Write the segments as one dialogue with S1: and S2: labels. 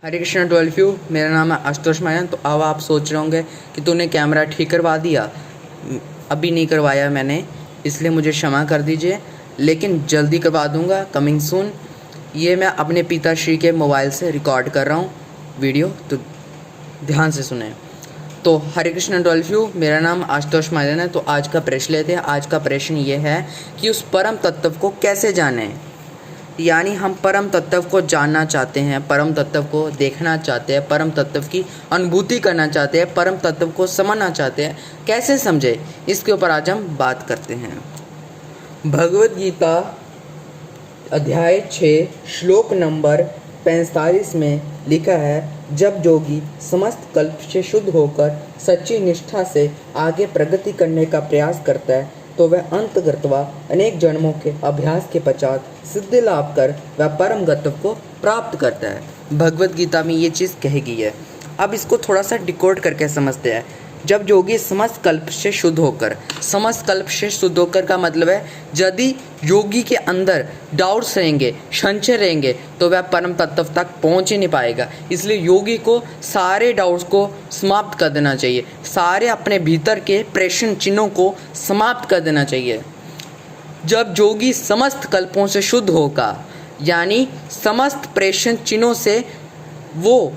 S1: हरे Krishna 12 you. मेरा नाम है आशुतोष मायन। तो अब आप सोच रहे होंगे कि तूने कैमरा ठीक करवा दिया। अभी नहीं करवाया मैंने, इसलिए मुझे क्षमा कर दीजिए, लेकिन जल्दी करवा दूंगा, कमिंग सून। ये मैं अपने पिताश्री के मोबाइल से रिकॉर्ड कर रहा हूँ वीडियो, तो ध्यान से सुने। तो हरे कृष्णा 12 यू। मेरा नाम आशुतोष मायन है। तो आज का प्रश्न लेते हैं। आज का प्रश्न ये है कि उस परम तत्व को कैसे जानें। यानी हम परम तत्व को जानना चाहते हैं, परम तत्व को देखना चाहते हैं, परम तत्व की अनुभूति करना चाहते हैं, परम तत्व को समझना चाहते हैं। कैसे समझे, इसके ऊपर आज हम बात करते हैं। भगवद गीता अध्याय 6 श्लोक नंबर 45 में लिखा है, जब योगी समस्त कल्प से शुद्ध होकर सच्ची निष्ठा से आगे प्रगति करने का प्रयास करता है, तो वह अंतगतवा अनेक जन्मों के अभ्यास के पश्चात सिद्धि लाभ कर वह परम गत्व को प्राप्त करता है। भगवद गीता में ये चीज़ कही गई है। अब इसको थोड़ा सा डिकोड करके समझते हैं। जब योगी समस्त कल्प से शुद्ध होकर, समस्त कल्प से शुद्ध होकर का मतलब है, यदि योगी के अंदर डाउट्स रहेंगे, संशय रहेंगे, तो वह परम तत्व तक पहुंच ही नहीं पाएगा। इसलिए योगी को सारे डाउट्स को समाप्त कर देना चाहिए, सारे अपने भीतर के प्रश्न चिन्हों को समाप्त कर देना चाहिए। जब योगी समस्त कल्पों से शुद्ध होगा, यानी समस्त प्रश्न चिन्हों से वो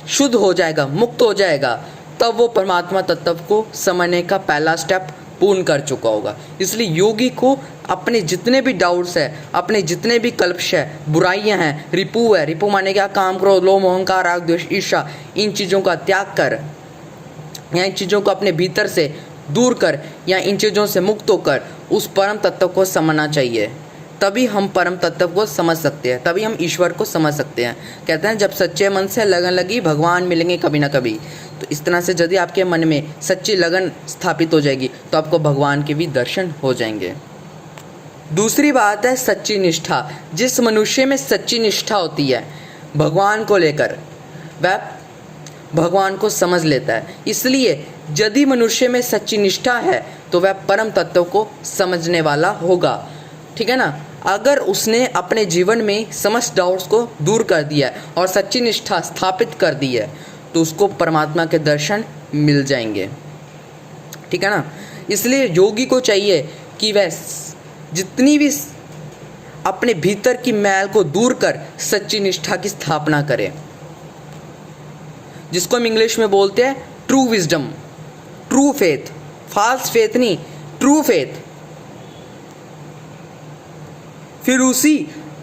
S1: शुद्ध हो जाएगा, मुक्त हो जाएगा, तब वो परमात्मा तत्व को समझने का पहला स्टेप पूर्ण कर चुका होगा। इसलिए योगी को अपने जितने भी डाउट्स है, अपने जितने भी कल्पश है, बुराइयां हैं, रिपु है, रिपु माने क्या, काम, क्रोध, लोभ, अहंकार, राग, द्वेष, ईर्ष्या, इन चीज़ों का त्याग कर या इन चीज़ों को अपने भीतर से दूर कर या इन चीज़ों से मुक्त होकर उस परम तत्व को समझना चाहिए। तभी हम परम तत्व को समझ सकते हैं, तभी हम ईश्वर को समझ सकते हैं। कहते हैं, जब सच्चे मन से लगन लगी, भगवान मिलेंगे कभी ना कभी। तो इस तरह से यदि आपके मन में सच्ची लगन स्थापित हो जाएगी, तो आपको भगवान के भी दर्शन हो जाएंगे। दूसरी बात है सच्ची निष्ठा। जिस मनुष्य में सच्ची निष्ठा होती है भगवान को लेकर, वह भगवान को समझ लेता है। इसलिए यदि मनुष्य में सच्ची निष्ठा है, तो वह परम तत्व को समझने वाला होगा। ठीक है ना। अगर उसने अपने जीवन में समस्त डाउट्स को दूर कर दिया है और सच्ची निष्ठा स्थापित कर दी है, तो उसको परमात्मा के दर्शन मिल जाएंगे। ठीक है ना। इसलिए योगी को चाहिए कि वह जितनी भी अपने भीतर की मैल को दूर कर सच्ची निष्ठा की स्थापना करे, जिसको हम इंग्लिश में बोलते हैं true wisdom, true faith. False faith नहीं, ट्रू फेथ। फिर उसी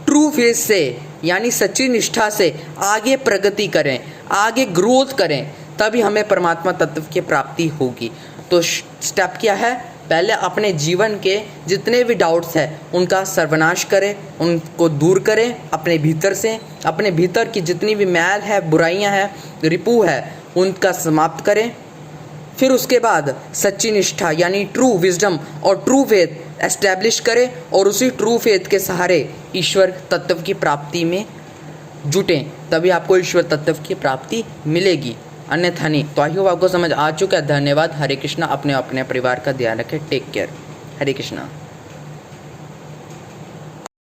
S1: ट्रू फेथ से यानी सच्ची निष्ठा से आगे प्रगति करें, आगे ग्रोथ करें, तभी हमें परमात्मा तत्व की प्राप्ति होगी। तो स्टेप क्या है, पहले अपने जीवन के जितने भी डाउट्स हैं उनका सर्वनाश करें, उनको दूर करें अपने भीतर से। अपने भीतर की जितनी भी मैल है, बुराइयां हैं, रिपु है, उनका समाप्त करें। फिर उसके बाद सच्ची निष्ठा यानी ट्रू विजडम और ट्रू फेथ एस्टैब्लिश करें और उसी ट्रू फेथ के सहारे ईश्वर तत्व की प्राप्ति में जुटें, तभी आपको ईश्वर तत्व की प्राप्ति मिलेगी, अन्यथा नहीं। तो आई होप आपको समझ आ चुका है। धन्यवाद। हरे कृष्णा। अपने परिवार का ध्यान रखें। Take care. हरे कृष्णा।